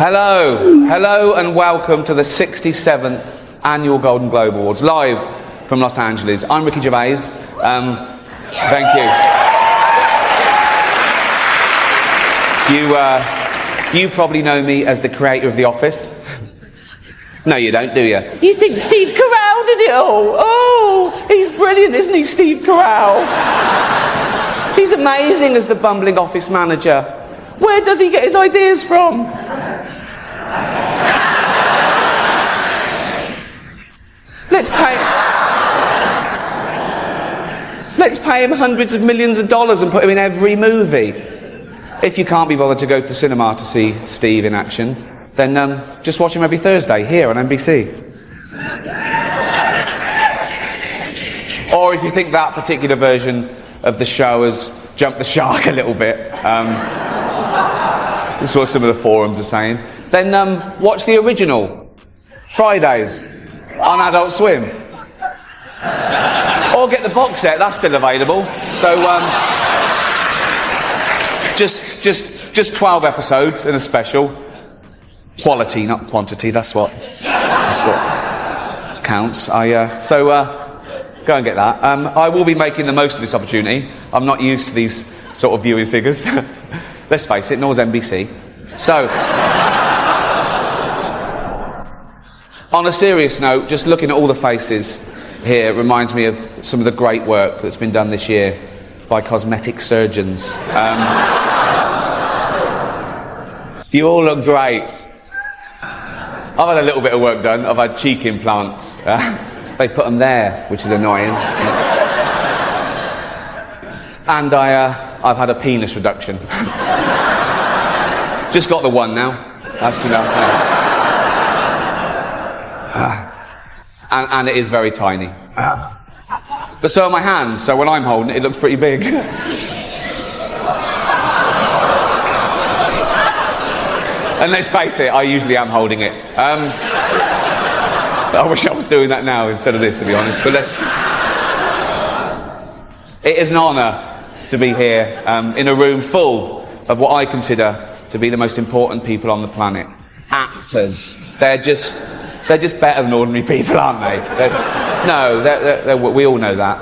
Hello and welcome to the 67th Annual Golden Globe Awards, live from Los Angeles. I'm Ricky Gervais. Thank you. You probably know me as the creator of The Office. No, you don't, do you? You think Steve Carell did it all? Oh, he's brilliant, isn't he, Steve Carell? He's amazing as the bumbling office manager. Where does he get his ideas from? Let's pay him hundreds of millions of dollars and put him in every movie. If you can't be bothered to go to the cinema to see Steve in action, then just watch him every Thursday here on NBC. Or if you think that particular version of the show has jumped the shark a little bit, this is what some of the forums are saying, then watch the original, Fridays, on Adult Swim. Or get the box set, that's still available. So, just 12 episodes in a special. Quality, not quantity, that's what counts. So go and get that. I will be making the most of this opportunity. I'm not used to these sort of viewing figures. Let's face it, nor's NBC. So, on a serious note, just looking at all the faces here reminds me of some of the great work that's been done this year by cosmetic surgeons. You all look great. I've had a little bit of work done. I've had cheek implants. They put them there, which is annoying. And I've had a penis reduction. Just got the one now. That's enough. And it is very tiny. But so are my hands, so when I'm holding it, it looks pretty big. And let's face it, I usually am holding it. I wish I was doing that now instead of this, to be honest. But it is an honour to be here in a room full of what I consider to be the most important people on the planet. Actors. They're just better than ordinary people, aren't they? We all know that.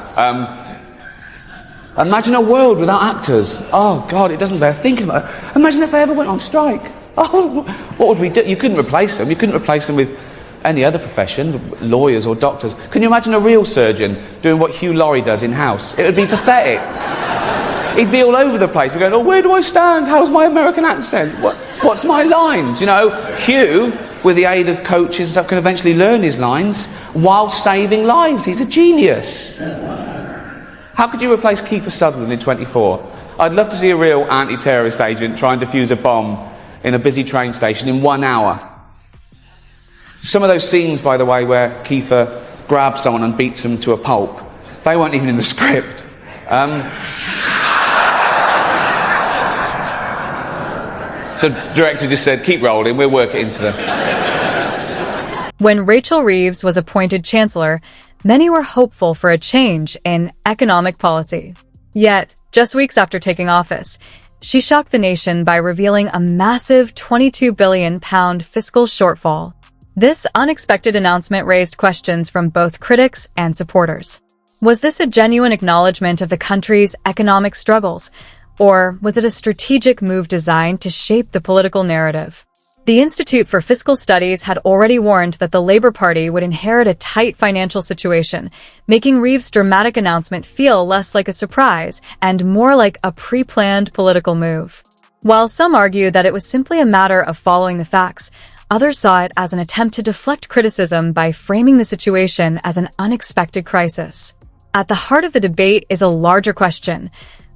Imagine a world without actors. Oh, God, it doesn't bear thinking about it. Imagine if they ever went on strike. Oh, what would we do? You couldn't replace them. You couldn't replace them with any other profession, lawyers or doctors. Can you imagine a real surgeon doing what Hugh Laurie does in-house? It would be pathetic. He'd be all over the place. We're going, oh, where do I stand? How's my American accent? What's my lines? You know, Hugh, with the aid of coaches and stuff, can eventually learn his lines while saving lives. He's a genius. How could you replace Kiefer Sutherland in 24? I'd love to see a real anti-terrorist agent try and defuse a bomb in a busy train station in 1 hour. Some of those scenes, by the way, where Kiefer grabs someone and beats them to a pulp, they weren't even in the script. The director just said, keep rolling, we'll work it into them. When Rachel Reeves was appointed chancellor, many were hopeful for a change in economic policy. Yet, just weeks after taking office, she shocked the nation by revealing a massive £22 billion fiscal shortfall. This unexpected announcement raised questions from both critics and supporters. Was this a genuine acknowledgement of the country's economic struggles, or was it a strategic move designed to shape the political narrative? The Institute for Fiscal Studies had already warned that the Labour Party would inherit a tight financial situation, making Reeves' dramatic announcement feel less like a surprise and more like a pre-planned political move. While some argued that it was simply a matter of following the facts, others saw it as an attempt to deflect criticism by framing the situation as an unexpected crisis. At the heart of the debate is a larger question: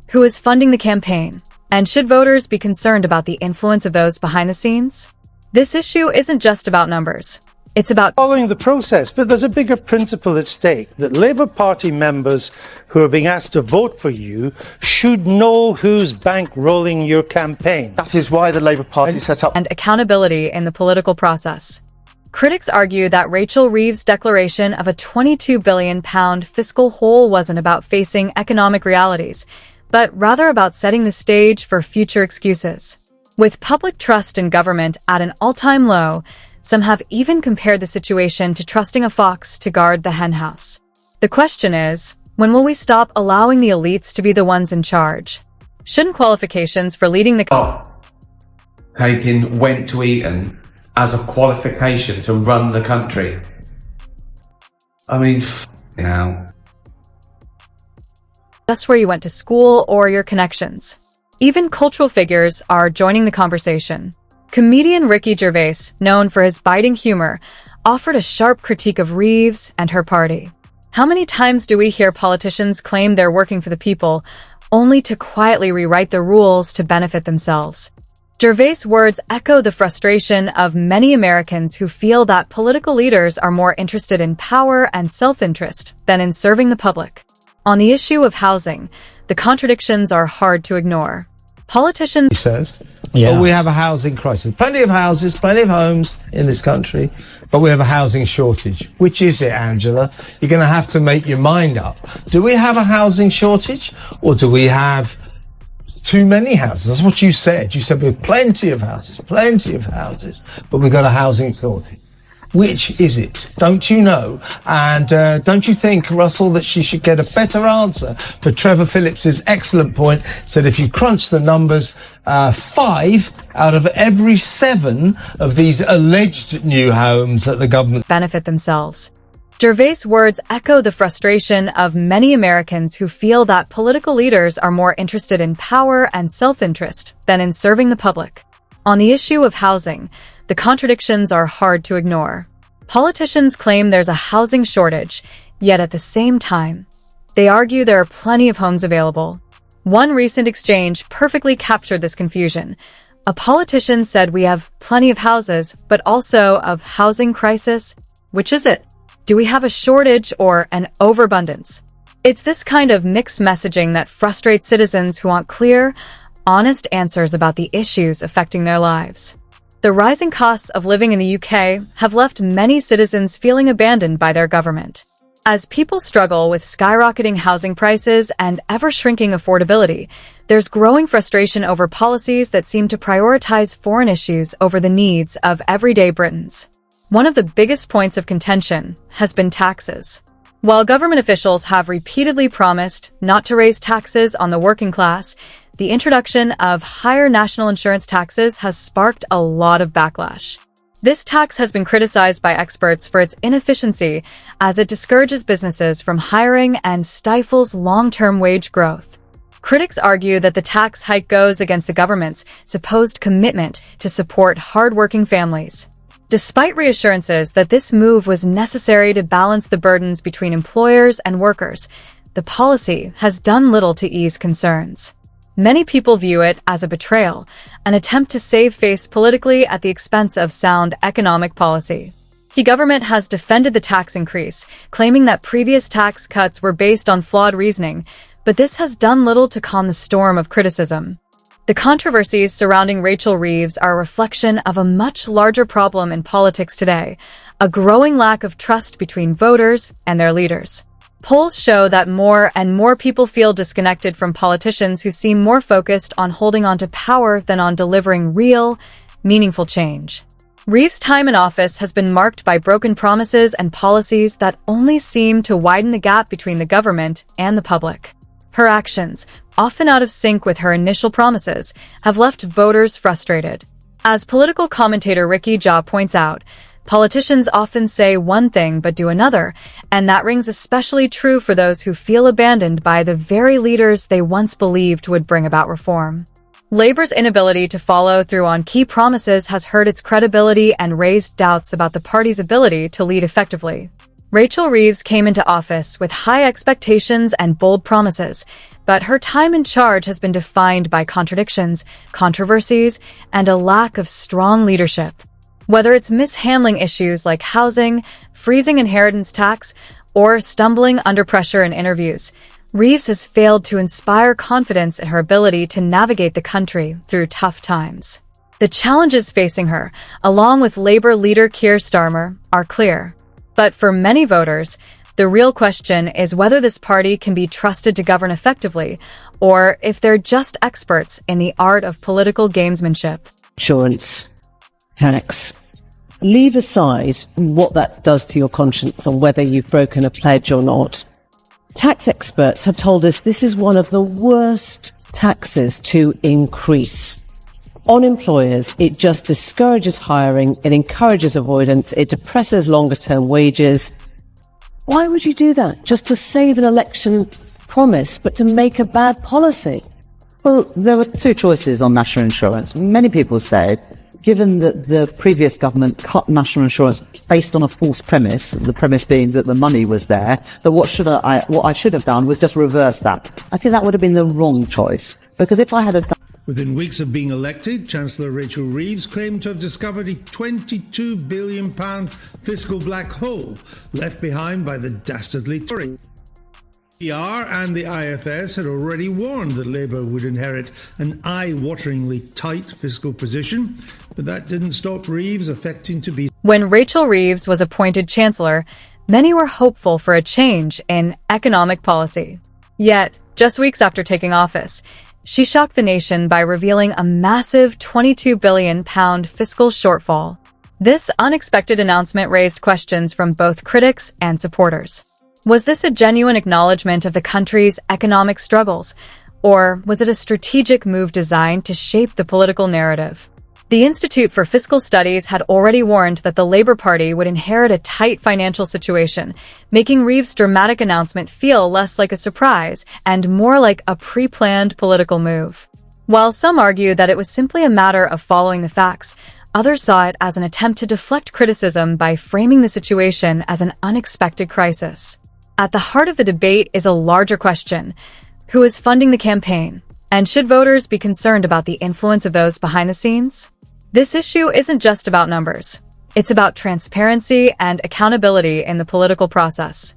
who is funding the campaign? And should voters be concerned about the influence of those behind the scenes? This issue isn't just about numbers. It's about following the process, but there's a bigger principle at stake, that Labour Party members who are being asked to vote for you should know who's bankrolling your campaign. That is why the Labour Party set up and accountability in the political process. Critics argue that Rachel Reeves' declaration of a £22 billion fiscal hole wasn't about facing economic realities, but rather about setting the stage for future excuses. With public trust in government at an all-time low, some have even compared the situation to trusting a fox to guard the henhouse. The question is, when will we stop allowing the elites to be the ones in charge? Shouldn't qualifications for leading the Taking went to Eton as a qualification to run the country? I mean, just where you went to school or your connections. Even cultural figures are joining the conversation. Comedian Ricky Gervais, known for his biting humor, offered a sharp critique of Reeves and her party. How many times do we hear politicians claim they're working for the people, only to quietly rewrite the rules to benefit themselves? Gervais' words echo the frustration of many Americans who feel that political leaders are more interested in power and self-interest than in serving the public. On the issue of housing, the contradictions are hard to ignore. Politicians, he says, but we have a housing crisis. Plenty of houses, plenty of homes in this country, but we have a housing shortage. Which is it, Angela? You're going to have to make your mind up. Do we have a housing shortage, or do we have too many houses? That's what you said. You said we have plenty of houses, but we've got a housing shortage. Which is it? Don't you know? And don't you think, Russell, that she should get a better answer for Trevor Phillips's excellent point? Said if you crunch the numbers, 5 out of every 7 of these alleged new homes that the government benefit themselves. Gervais' words echo the frustration of many Americans who feel that political leaders are more interested in power and self-interest than in serving the public. On the issue of housing, the contradictions are hard to ignore. Politicians claim there's a housing shortage, yet at the same time, they argue there are plenty of homes available. One recent exchange perfectly captured this confusion. A politician said we have plenty of houses, but also a housing crisis. Which is it? Do we have a shortage or an overabundance? It's this kind of mixed messaging that frustrates citizens who want clear, honest answers about the issues affecting their lives. The rising costs of living in the UK have left many citizens feeling abandoned by their government. As people struggle with skyrocketing housing prices and ever-shrinking affordability, there's growing frustration over policies that seem to prioritize foreign issues over the needs of everyday Britons. One of the biggest points of contention has been taxes. While government officials have repeatedly promised not to raise taxes on the working class, the introduction of higher national insurance taxes has sparked a lot of backlash. This tax has been criticized by experts for its inefficiency as it discourages businesses from hiring and stifles long-term wage growth. Critics argue that the tax hike goes against the government's supposed commitment to support hard-working families. Despite reassurances that this move was necessary to balance the burdens between employers and workers, the policy has done little to ease concerns. Many people view it as a betrayal, an attempt to save face politically at the expense of sound economic policy. The government has defended the tax increase, claiming that previous tax cuts were based on flawed reasoning, but this has done little to calm the storm of criticism. The controversies surrounding Rachel Reeves are a reflection of a much larger problem in politics today, a growing lack of trust between voters and their leaders. Polls show that more and more people feel disconnected from politicians who seem more focused on holding on to power than on delivering real, meaningful change. Reeves' time in office has been marked by broken promises and policies that only seem to widen the gap between the government and the public. Her actions, often out of sync with her initial promises, have left voters frustrated. As political commentator Ricky Gervais points out, politicians often say one thing but do another, and that rings especially true for those who feel abandoned by the very leaders they once believed would bring about reform. Labour's inability to follow through on key promises has hurt its credibility and raised doubts about the party's ability to lead effectively. Rachel Reeves came into office with high expectations and bold promises, but her time in charge has been defined by contradictions, controversies, and a lack of strong leadership. Whether it's mishandling issues like housing, freezing inheritance tax, or stumbling under pressure in interviews, Reeves has failed to inspire confidence in her ability to navigate the country through tough times. The challenges facing her, along with Labour leader Keir Starmer, are clear. But for many voters, The real question is whether this party can be trusted to govern effectively, or if they're just experts in the art of political gamesmanship. Insurance, tax. Leave aside what that does to your conscience on whether you've broken a pledge or not. Tax experts have told us this is one of the worst taxes to increase. On employers, it just discourages hiring, it encourages avoidance, it depresses longer-term wages. Why would you do that? Just to save an election promise, but to make a bad policy? Well, there were two choices on national insurance. Many people said, given that the previous government cut national insurance based on a false premise, the premise being that the money was there, that what I should have done was just reverse that. I think that would have been the wrong choice, because if I had done... Within weeks of being elected, Chancellor Rachel Reeves claimed to have discovered a £22 billion fiscal black hole left behind by the dastardly Tory. PR and the IFS had already warned that Labour would inherit an eye-wateringly tight fiscal position, but that didn't stop Reeves affecting to be... When Rachel Reeves was appointed Chancellor, many were hopeful for a change in economic policy. Yet, just weeks after taking office, she shocked the nation by revealing a massive £22 billion fiscal shortfall. This unexpected announcement raised questions from both critics and supporters. Was this a genuine acknowledgement of the country's economic struggles, or was it a strategic move designed to shape the political narrative? The Institute for Fiscal Studies had already warned that the Labour Party would inherit a tight financial situation, making Reeves' dramatic announcement feel less like a surprise and more like a pre-planned political move. While some argue that it was simply a matter of following the facts, others saw it as an attempt to deflect criticism by framing the situation as an unexpected crisis. At the heart of the debate is a larger question: who is funding the campaign? And should voters be concerned about the influence of those behind the scenes? This issue isn't just about numbers. It's about transparency and accountability in the political process.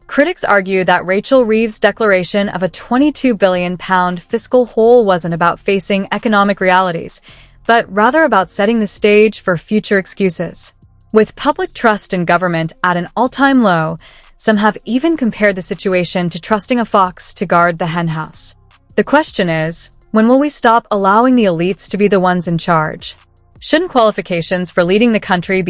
Critics argue that Rachel Reeves' declaration of a £22 billion fiscal hole wasn't about facing economic realities, but rather about setting the stage for future excuses. With public trust in government at an all-time low, some have even compared the situation to trusting a fox to guard the henhouse. The question is, when will we stop allowing the elites to be the ones in charge? Shouldn't qualifications for leading the country be